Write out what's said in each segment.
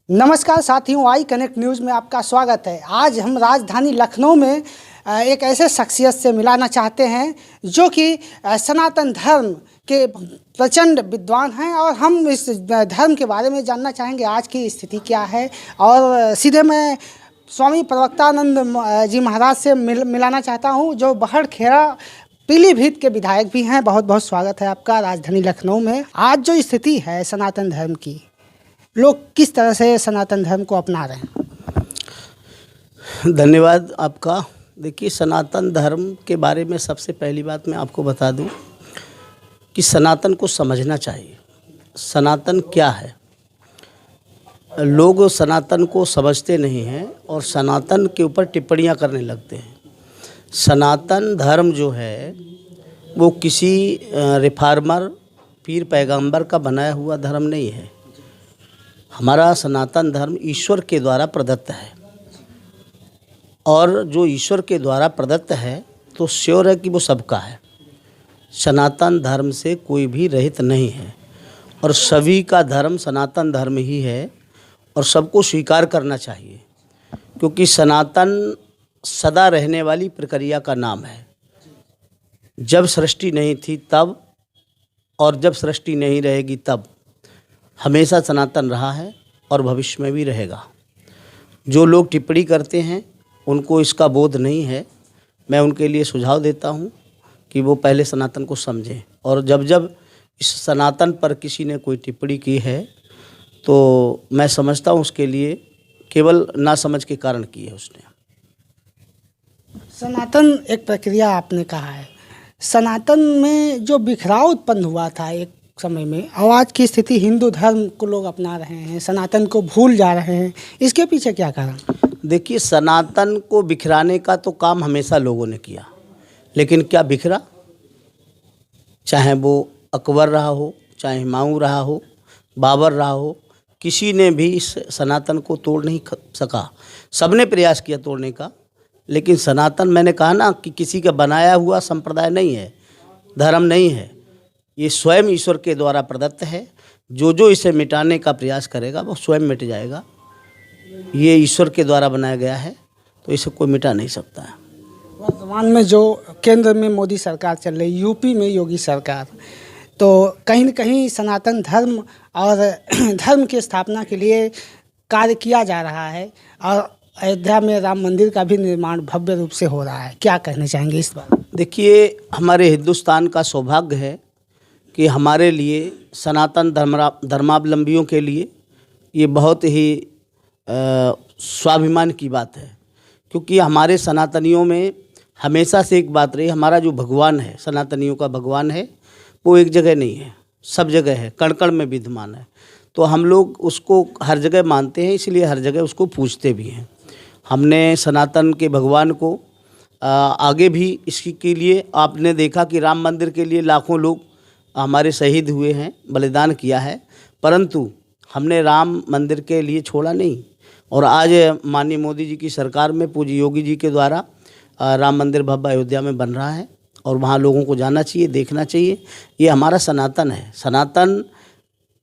नमस्कार साथियों, I connect news में आपका स्वागत है। आज हम राजधानी लखनऊ में एक ऐसे शख्सियत से मिलाना चाहते हैं जो कि सनातन धर्म के प्रचंड विद्वान हैं और हम इस धर्म के बारे में जानना चाहेंगे आज की स्थिति क्या है। और सीधे मैं स्वामी प्रवक्तानंद जी महाराज से मिलाना चाहता हूं, जो बहड़खेड़ा पीलीभीत के विधायक भी हैं। बहुत बहुत स्वागत है आपका राजधानी लखनऊ में। आज जो स्थिति है सनातन धर्म की, लोग किस तरह से सनातन धर्म को अपना रहे हैं? धन्यवाद आपका। देखिए, सनातन धर्म के बारे में सबसे पहली बात मैं आपको बता दूं कि सनातन को समझना चाहिए। सनातन क्या है? लोग सनातन को समझते नहीं हैं और सनातन के ऊपर टिप्पणियां करने लगते हैं। सनातन धर्म जो है वो किसी रिफार्मर पीर पैगंबर का बनाया हुआ धर्म नहीं है। हमारा सनातन धर्म ईश्वर के द्वारा प्रदत्त है, और जो ईश्वर के द्वारा प्रदत्त है तो श्योर है कि वो सबका है। सनातन धर्म से कोई भी रहित नहीं है और सभी का धर्म सनातन धर्म ही है और सबको स्वीकार करना चाहिए, क्योंकि सनातन सदा रहने वाली प्रक्रिया का नाम है। जब सृष्टि नहीं थी तब और जब सृष्टि नहीं रहेगी तब हमेशा सनातन रहा है और भविष्य में भी रहेगा। जो लोग टिप्पणी करते हैं उनको इसका बोध नहीं है। मैं उनके लिए सुझाव देता हूं कि वो पहले सनातन को समझें, और जब जब इस सनातन पर किसी ने कोई टिप्पणी की है तो मैं समझता हूं उसके लिए केवल नासमझ के कारण की है उसने। सनातन एक प्रक्रिया आपने कहा है। सनातन में जो बिखराव उत्पन्न हुआ था एक समय में, और आज की स्थिति हिंदू धर्म को लोग अपना रहे हैं, सनातन को भूल जा रहे हैं, इसके पीछे क्या कारण? देखिए, सनातन को बिखराने का तो काम हमेशा लोगों ने किया, लेकिन क्या बिखरा? चाहे वो अकबर रहा हो, चाहे हुमायूं रहा हो, बाबर रहा हो, किसी ने भी इस सनातन को तोड़ नहीं सका। सबने प्रयास किया तोड़ने का, लेकिन सनातन, मैंने कहा ना कि किसी का बनाया हुआ संप्रदाय नहीं है, धर्म नहीं है। ये स्वयं ईश्वर के द्वारा प्रदत्त है। जो इसे मिटाने का प्रयास करेगा वो स्वयं मिट जाएगा। ये ईश्वर के द्वारा बनाया गया है तो इसे कोई मिटा नहीं सकता है। वर्तमान में जो केंद्र में मोदी सरकार चल रही, यूपी में योगी सरकार, तो कहीं न कहीं सनातन धर्म और धर्म की स्थापना के लिए कार्य किया जा रहा है, और अयोध्या में राम मंदिर का भी निर्माण भव्य रूप से हो रहा है। क्या कहना चाहेंगे इस बार? देखिए, हमारे हिंदुस्तान का सौभाग्य है कि हमारे लिए सनातन धर्मावलंबियों के लिए ये बहुत ही स्वाभिमान की बात है, क्योंकि हमारे सनातनियों में हमेशा से एक बात रही, हमारा जो भगवान है, सनातनियों का भगवान है, वो एक जगह नहीं है, सब जगह है, कण कण में विद्यमान है। तो हम लोग उसको हर जगह मानते हैं, इसलिए हर जगह उसको पूजते भी हैं। हमने सनातन के भगवान को आगे भी इसकी के लिए, आपने देखा कि राम मंदिर के लिए लाखों लोग हमारे शहीद हुए हैं, बलिदान किया है, परंतु हमने राम मंदिर के लिए छोड़ा नहीं। और आज माननीय मोदी जी की सरकार में पूज्य योगी जी के द्वारा राम मंदिर भव्य अयोध्या में बन रहा है, और वहाँ लोगों को जाना चाहिए, देखना चाहिए। ये हमारा सनातन है। सनातन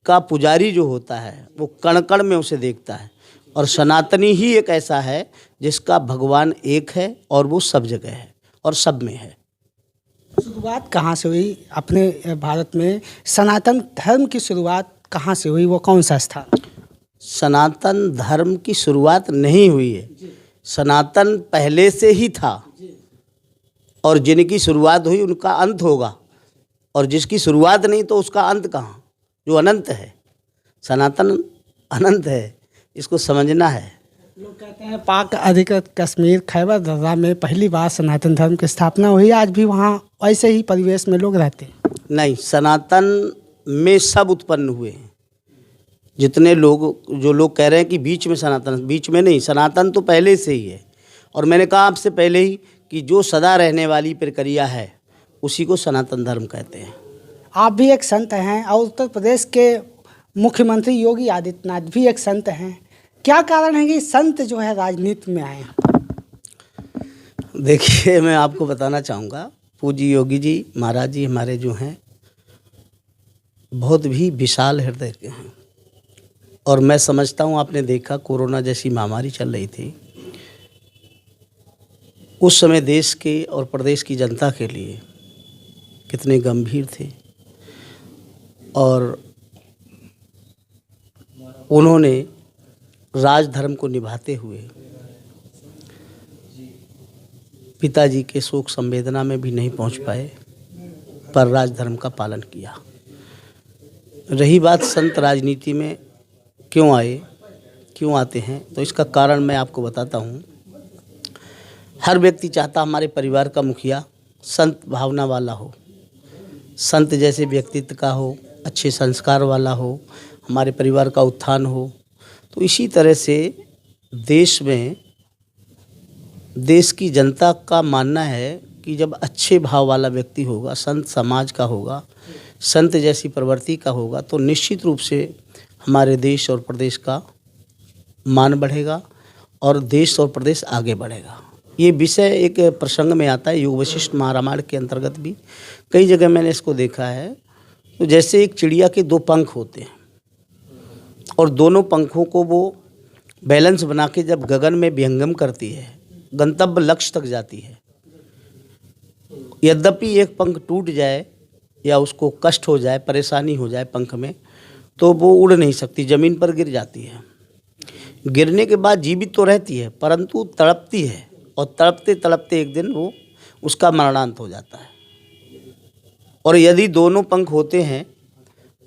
का पुजारी जो होता है वो कण कण में उसे देखता है, और सनातनी ही एक ऐसा है जिसका भगवान एक है और वो सब जगह है और सब में है। शुरुआत कहाँ से हुई अपने भारत में? सनातन धर्म की शुरुआत कहाँ से हुई? वो कौन सा स्थान? सनातन धर्म की शुरुआत नहीं हुई है, सनातन पहले से ही था, और जिनकी शुरुआत हुई उनका अंत होगा, और जिसकी शुरुआत नहीं तो उसका अंत कहाँ? जो अनंत है, सनातन अनंत है, इसको समझना है। लोग कहते हैं पाक अधिकृत कश्मीर खैबर दर्रा में पहली बार सनातन धर्म की स्थापना हुई। आज भी वहाँ ऐसे ही परिवेश में लोग रहते हैं? नहीं, सनातन में सब उत्पन्न हुए हैं। जितने लोग, जो लोग कह रहे हैं कि बीच में सनातन, बीच में नहीं, सनातन तो पहले से ही है। और मैंने कहा आपसे पहले ही कि जो सदा रहने वाली प्रक्रिया है उसी को सनातन धर्म कहते हैं। आप भी एक संत हैं और उत्तर प्रदेश के मुख्यमंत्री योगी आदित्यनाथ भी एक संत हैं। क्या कारण है कि संत जो है राजनीति में आए? देखिए, मैं आपको बताना चाहूँगा, पूज्य योगी जी महाराज जी हमारे जो हैं बहुत भी विशाल हृदय के हैं। और मैं समझता हूँ आपने देखा कोरोना जैसी महामारी चल रही थी, उस समय देश के और प्रदेश की जनता के लिए कितने गंभीर थे और उन्होंने राजधर्म को निभाते हुए पिताजी के शोक संवेदना में भी नहीं पहुंच पाए, पर राजधर्म का पालन किया। रही बात संत राजनीति में क्यों आए, क्यों आते हैं, तो इसका कारण मैं आपको बताता हूँ। हर व्यक्ति चाहता हमारे परिवार का मुखिया संत भावना वाला हो, संत जैसे व्यक्तित्व का हो, अच्छे संस्कार वाला हो, हमारे परिवार का उत्थान हो। तो इसी तरह से देश की जनता का मानना है कि जब अच्छे भाव वाला व्यक्ति होगा, संत समाज का होगा, संत जैसी प्रवृत्ति का होगा, तो निश्चित रूप से हमारे देश और प्रदेश का मान बढ़ेगा और देश और प्रदेश आगे बढ़ेगा। ये विषय एक प्रसंग में आता है, योग वशिष्ठ महारामायण के अंतर्गत भी कई जगह मैंने इसको देखा है। तो जैसे एक चिड़िया के दो पंख होते हैं और दोनों पंखों को वो बैलेंस बना के जब गगन में विहंगम करती है, गंतव्य लक्ष्य तक जाती है। यद्यपि एक पंख टूट जाए या उसको कष्ट हो जाए, परेशानी हो जाए पंख में, तो वो उड़ नहीं सकती, ज़मीन पर गिर जाती है। गिरने के बाद जीवित तो रहती है, परंतु तड़पती है और तड़पते तड़पते एक दिन वो उसका मरणांत हो जाता है। और यदि दोनों पंख होते हैं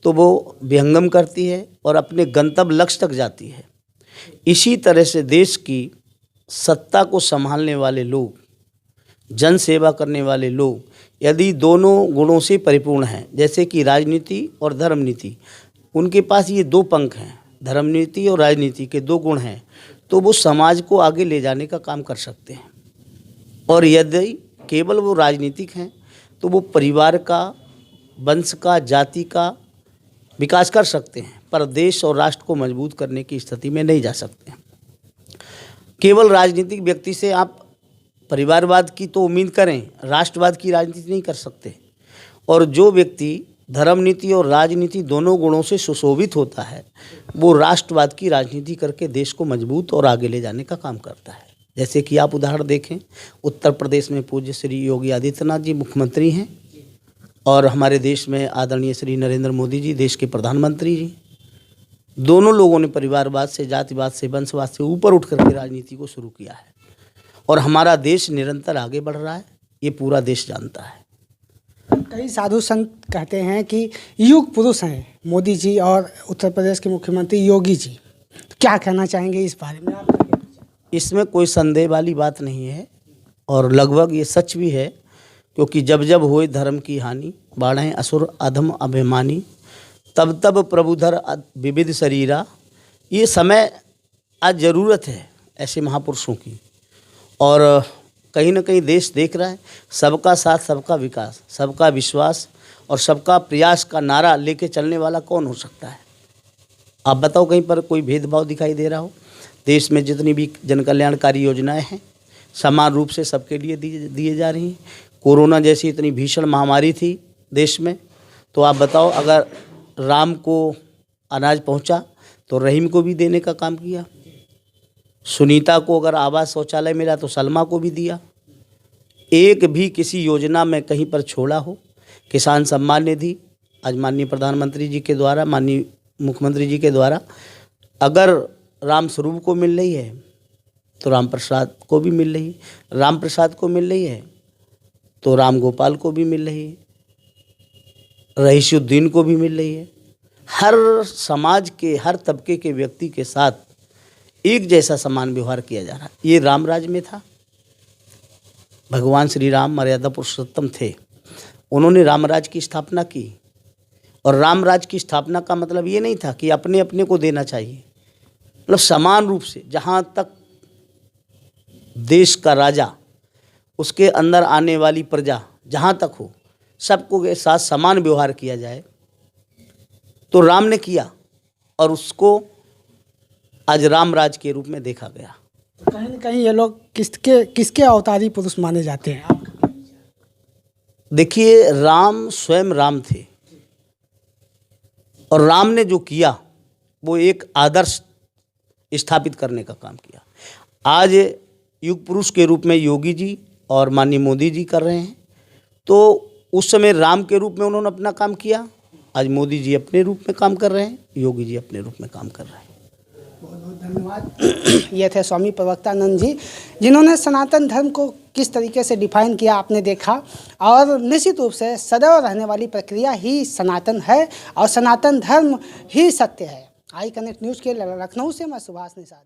तो वो विहंगम करती है और अपने गंतव्य लक्ष्य तक जाती है। इसी तरह से देश की सत्ता को संभालने वाले लोग, जन सेवा करने वाले लोग, यदि दोनों गुणों से परिपूर्ण हैं, जैसे कि राजनीति और धर्मनीति, उनके पास ये दो पंख हैं, धर्मनीति और राजनीति के दो गुण हैं, तो वो समाज को आगे ले जाने का काम कर सकते हैं। और यदि केवल वो राजनीतिक हैं तो वो परिवार का, वंश का, जाति का विकास कर सकते हैं, पर देश और राष्ट्र को मजबूत करने की स्थिति में नहीं जा सकते। केवल राजनीतिक व्यक्ति से आप परिवारवाद की तो उम्मीद करें, राष्ट्रवाद की राजनीति नहीं कर सकते। और जो व्यक्ति धर्मनीति और राजनीति दोनों गुणों से सुशोभित होता है, वो राष्ट्रवाद की राजनीति करके देश को मजबूत और आगे ले जाने का काम करता है। जैसे कि आप उदाहरण देखें, उत्तर प्रदेश में पूज्य श्री योगी आदित्यनाथ जी मुख्यमंत्री हैं और हमारे देश में आदरणीय श्री नरेंद्र मोदी जी देश के प्रधानमंत्री जी। दोनों लोगों ने परिवारवाद से, जातिवाद से, वंशवाद से ऊपर उठ करके राजनीति को शुरू किया है और हमारा देश निरंतर आगे बढ़ रहा है, ये पूरा देश जानता है। कई साधु संत कहते हैं कि युग पुरुष हैं मोदी जी और उत्तर प्रदेश के मुख्यमंत्री योगी जी। तो क्या कहना चाहेंगे इस बारे में आप? इसमें कोई संदेह वाली बात नहीं है और लगभग ये सच भी है, क्योंकि जब जब होए धर्म की हानि, बाढ़ें असुर अधम अभिमानी, तब तब प्रभुधर विविध शरीरा। ये समय आज ज़रूरत है ऐसे महापुरुषों की, और कहीं ना कहीं देश देख रहा है सबका साथ, सबका विकास, सबका विश्वास और सबका प्रयास का नारा लेके चलने वाला कौन हो सकता है? आप बताओ, कहीं पर कोई भेदभाव दिखाई दे रहा हो? देश में जितनी भी जन कल्याणकारी योजनाएं हैं समान रूप से सबके लिए दिए जा रही हैं। कोरोना जैसी इतनी भीषण महामारी थी देश में, तो आप बताओ, अगर राम को अनाज पहुंचा तो रहीम को भी देने का काम किया। सुनीता को अगर आवास शौचालय मिला तो सलमा को भी दिया। एक भी किसी योजना में कहीं पर छोड़ा हो? किसान सम्मान निधि आज माननीय प्रधानमंत्री जी के द्वारा, माननीय मुख्यमंत्री जी के द्वारा अगर राम स्वरूप को मिल रही है तो राम प्रसाद को भी मिल रही है, राम प्रसाद को मिल रही है तो राम गोपाल को भी मिल रही है, रईसुद्दीन को भी मिल रही है। हर समाज के, हर तबके के व्यक्ति के साथ एक जैसा समान व्यवहार किया जा रहा है। ये राम राज में था। भगवान श्री राम मर्यादा पुरुषोत्तम थे, उन्होंने रामराज की स्थापना की। और रामराज की स्थापना का मतलब ये नहीं था कि अपने अपने को देना चाहिए, मतलब समान रूप से जहाँ तक देश का राजा, उसके अंदर आने वाली प्रजा जहाँ तक हो, सबको के साथ समान व्यवहार किया जाए, तो राम ने किया और उसको आज रामराज के रूप में देखा गया। कहीं न कहीं ये लोग किसके अवतारी पुरुष माने जाते हैं? आप देखिए, राम स्वयं राम थे और राम ने जो किया वो एक आदर्श स्थापित करने का काम किया। आज युग पुरुष के रूप में योगी जी और माननीय मोदी जी कर रहे हैं, तो उस समय राम के रूप में उन्होंने अपना काम किया, आज मोदी जी अपने रूप में काम कर रहे हैं, योगी जी अपने रूप में काम कर रहे हैं। बहुत बहुत धन्यवाद। ये थे स्वामी प्रवक्तानंद जी, जिन्होंने सनातन धर्म को किस तरीके से डिफाइन किया आपने देखा, और निश्चित रूप से सदैव रहने वाली प्रक्रिया ही सनातन है और सनातन धर्म ही सत्य है। आई कनेक्ट न्यूज़ के लखनऊ से मैं सुभाष निषाद।